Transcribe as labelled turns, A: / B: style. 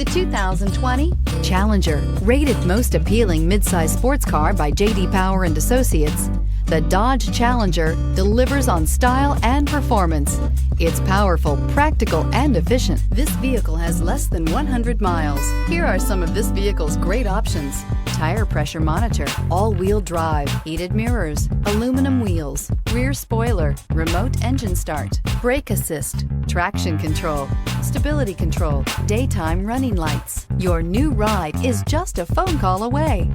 A: The 2020 Challenger, rated most appealing midsize sports car by J.D. Power and Associates, the Dodge Challenger delivers on style and performance. It's powerful, practical, and efficient. This vehicle has less than 100 miles. Here are some of this vehicle's great options: tire pressure monitor, all-wheel drive, heated mirrors, aluminum wheels, rear spoiler, remote engine start, brake assist, traction control, stability control, daytime running lights. Your new ride is just a phone call away.